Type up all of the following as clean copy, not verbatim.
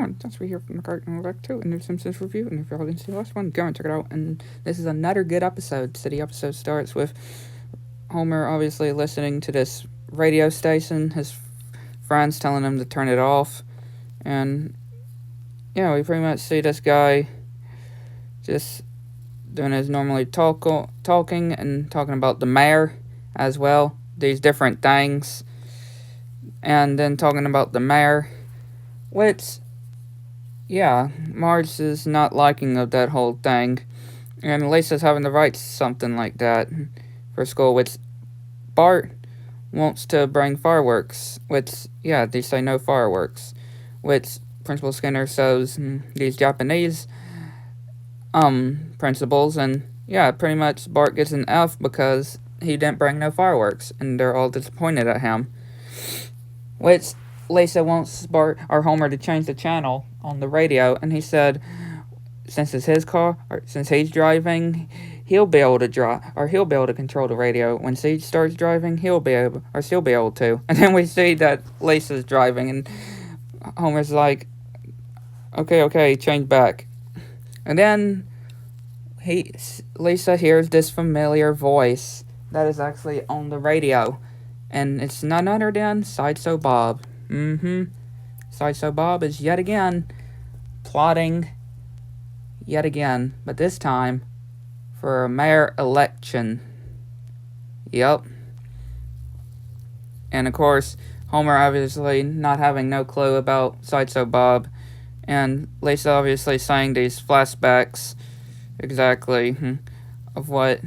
And that's what we hear from the Cartoon Back 2 and the Simpsons review. And if y'all didn't see the last one, go and check it out. And this is another good episode. So the episode starts with Homer obviously listening to this radio station. His friends telling him to turn it off. And yeah, we pretty much see this guy just doing his normally talking and talking about the mayor as well. These different things. And then talking about the mayor, which, yeah, Marge is not liking of that whole thing. And Lisa's having to write something like that for school, which Bart wants to bring fireworks, which, yeah, they say no fireworks, which Principal Skinner shows these Japanese principals, and yeah, pretty much Bart gets an F because he didn't bring no fireworks, and they're all disappointed at him. Which Lisa wants Bart or Homer to change the channel on the radio, and he said, since it's his car, or since he's driving, he'll be able to drive, or he'll be able to control the radio. When she starts driving, she'll be able to. And then we see that Lisa's driving, and Homer's like, okay, change back. And then Lisa hears this familiar voice that is actually on the radio. And it's none other than Sideshow Bob. Sideshow Bob is yet again plotting yet again, but this time for a mayor election. Yep. And of course, Homer obviously not having no clue about Sideshow Bob, and Lisa obviously saying these flashbacks exactly of what.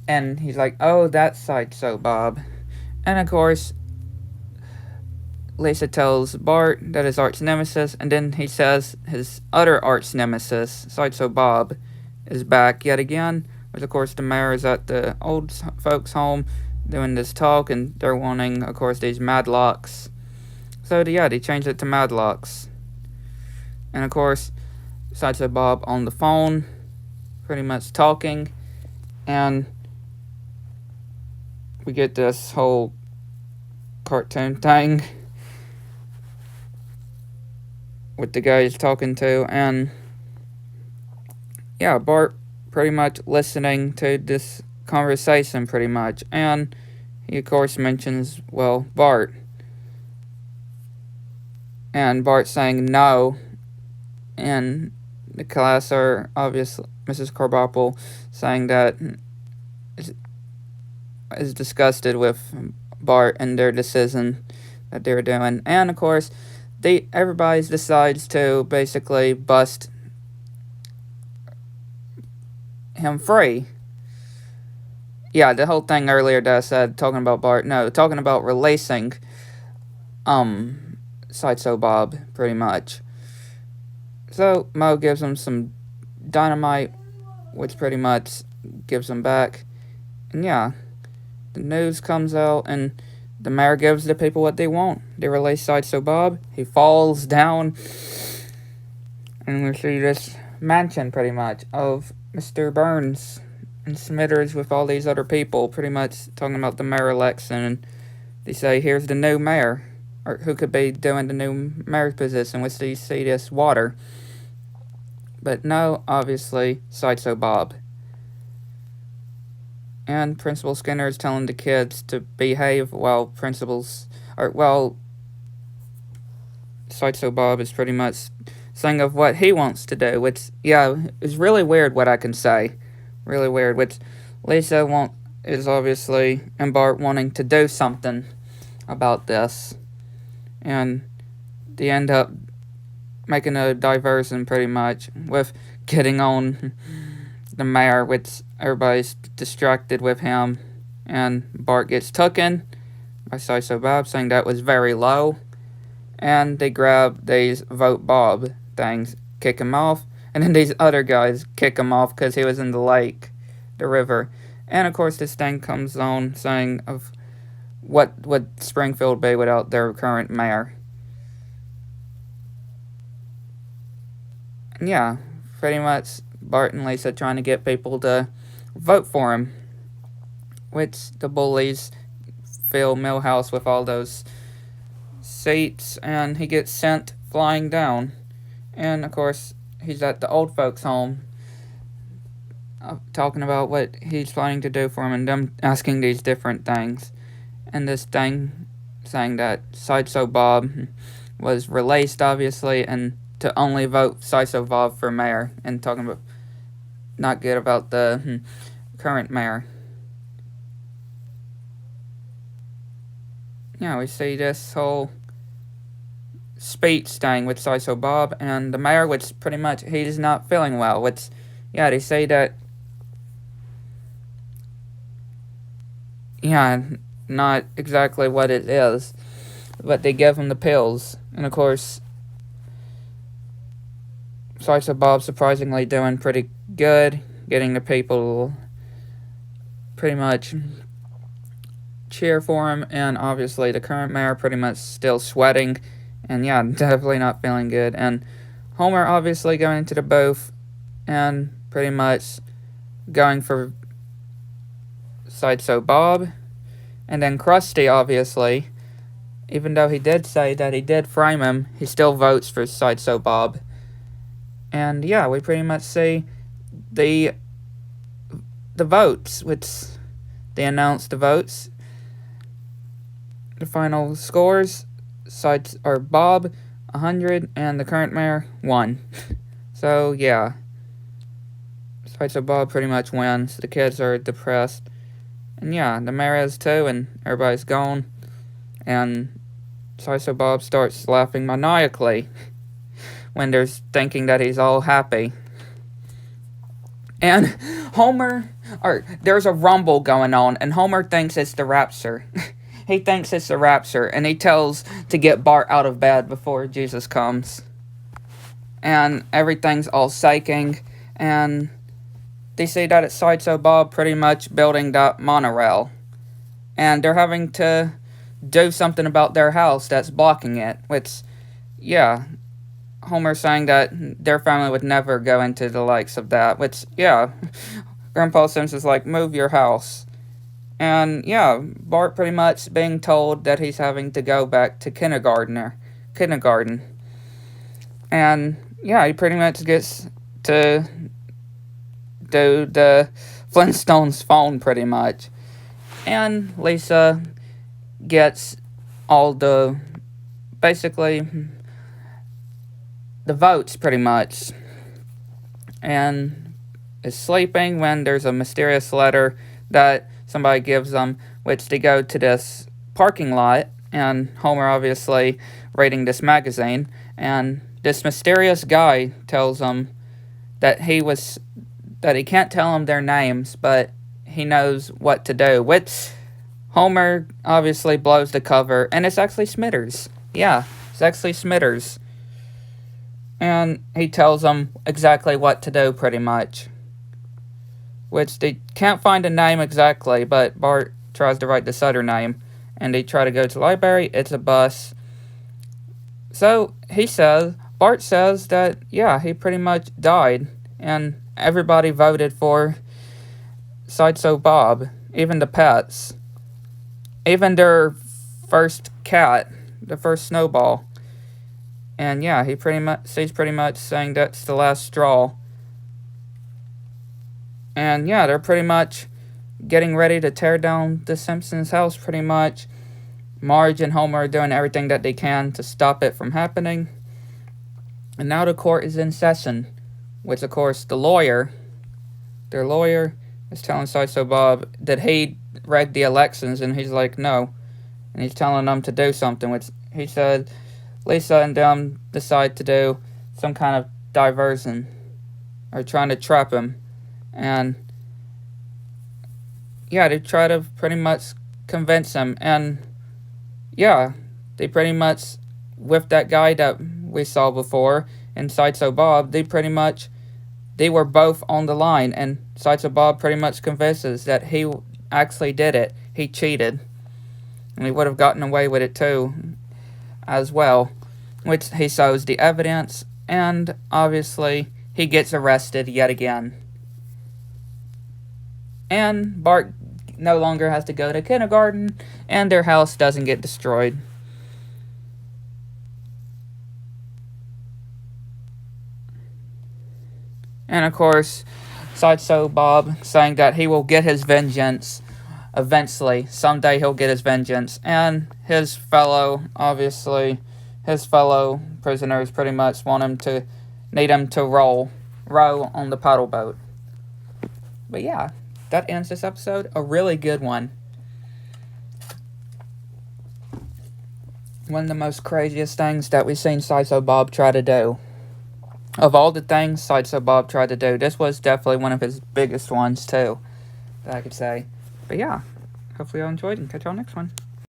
And he's like, oh, that's Sideshow Bob. And of course, Lisa tells Bart that his arch nemesis, and then he says his other arch nemesis, Sideshow Bob, is back yet again. Which, of course, the mayor is at the old folks' home doing this talk, and they're wanting, of course, these Madlocks. So, yeah, they changed it to Madlocks. And, of course, Sideshow Bob on the phone, pretty much talking, and we get this whole cartoon thing with the guy he's talking to, and yeah, Bart pretty much listening to this conversation pretty much, and he of course mentions, well, Bart, and Bart saying no, and the class are obviously Mrs. Carbopple saying that is disgusted with Bart and their decision that they're doing. And of course, everybody decides to basically bust him free. Yeah, the whole thing earlier that I said, talking about Bart, no, talking about releasing Sideshow Bob, pretty much. So, Mo gives him some dynamite, which pretty much gives him back. And yeah, the news comes out, and the mayor gives the people what they want. They release Sideshow Bob. He falls down, and we see this mansion, pretty much, of Mr. Burns and Smithers with all these other people, pretty much talking about the mayor election. And they say, here's the new mayor, or who could be doing the new mayor's position, which they see this water. But no, obviously, Sideshow Bob. And Principal Skinner is telling the kids to behave while Sideshow Bob is pretty much saying of what he wants to do, which, yeah, is really weird what I can say. Really weird, which Lisa is obviously, and Bart wanting to do something about this. And they end up making a diversion pretty much with getting on the mayor, which everybody's distracted with him, and Bart gets taken by Sideshow Bob, saying that was very low, and they grab these Vote Bob things, kick him off, and then these other guys kick him off because he was in the lake, the river, and of course this thing comes on saying of what would Springfield be without their current mayor. And yeah, pretty much Bart and Lisa trying to get people to vote for him, which the bullies fill Millhouse with all those seats, and he gets sent flying down. And of course, he's at the old folks' home, talking about what he's planning to do for him, and them asking these different things. And this thing saying that Sideshow Bob was released, obviously, and to only vote Sideshow Bob for mayor, and talking about not good about the current mayor. Yeah, we see this whole speech thing with Sideshow Bob and the mayor, which pretty much he's not feeling well. Which, yeah, they say that, yeah, not exactly what it is, but they give him the pills. And of course, Sideshow Bob surprisingly doing pretty good, getting the people pretty much cheer for him, and obviously the current mayor pretty much still sweating, and yeah, definitely not feeling good. And Homer obviously going into the booth and pretty much going for Sideshow Bob. And then Krusty, obviously, even though he did say that he did frame him, he still votes for Sideshow Bob. And yeah, we pretty much see the votes, which they announced the votes. The final scores, Bob 100 and the current mayor 1. So yeah, Sideshow Bob pretty much wins. The kids are depressed, and yeah, the mayor is too, and everybody's gone. And Sideshow Bob starts laughing maniacally when they're thinking that he's all happy. And there's a rumble going on, and Homer thinks it's the rapture. He thinks it's the rapture, and he tells to get Bart out of bed before Jesus comes. And everything's all shaking, and they say that it's Sideshow Bob pretty much building that monorail. And they're having to do something about their house that's blocking it, which, yeah, Homer's saying that their family would never go into the likes of that, which, yeah, Grandpa Simpson's like, move your house. And yeah, Bart pretty much being told that he's having to go back to kindergarten. And yeah, he pretty much gets to do the Flintstones phone pretty much. And Lisa gets all basically the votes pretty much. And is sleeping when there's a mysterious letter that somebody gives them, which they go to this parking lot, and Homer obviously reading this magazine, and this mysterious guy tells them that he can't tell them their names, but he knows what to do, which Homer obviously blows the cover, and it's actually Smithers. Yeah, it's actually Smithers. And he tells them exactly what to do, pretty much. Which they can't find a name exactly, but Bart tries to write this other name, and they try to go to the library. It's a bus. So Bart says that, yeah, he pretty much died, and everybody voted for Sideshow Bob, even the pets, even their first cat, the first Snowball. And yeah, he's pretty much saying that's the last straw. And yeah, they're pretty much getting ready to tear down the Simpsons house, pretty much. Marge and Homer are doing everything that they can to stop it from happening. And now the court is in session, which of course their lawyer is telling Sideshow Bob that he rigged the elections, and he's like, no. And he's telling them to do something, which he said Lisa and them decide to do some kind of diversion, or trying to trap him. And yeah, they try to pretty much convince him. And yeah, they pretty much, with that guy that we saw before, and Sideshow Bob, they were both on the line. And Sideshow Bob pretty much convinces that he actually did it. He cheated. And he would have gotten away with it too, as well. Which he shows the evidence. And obviously, he gets arrested yet again. And Bart no longer has to go to kindergarten, and their house doesn't get destroyed. And of course, Sideshow Bob saying that he will get his vengeance eventually. Someday he'll get his vengeance. And his fellow prisoners pretty much need him to row on the paddle boat. But yeah, that ends this episode. A really good one. One of the most craziest things that we've seen Sideshow Bob try to do. Of all the things Sideshow Bob tried to do, this was definitely one of his biggest ones too, that I could say. But yeah, hopefully y'all enjoyed and catch y'all next one.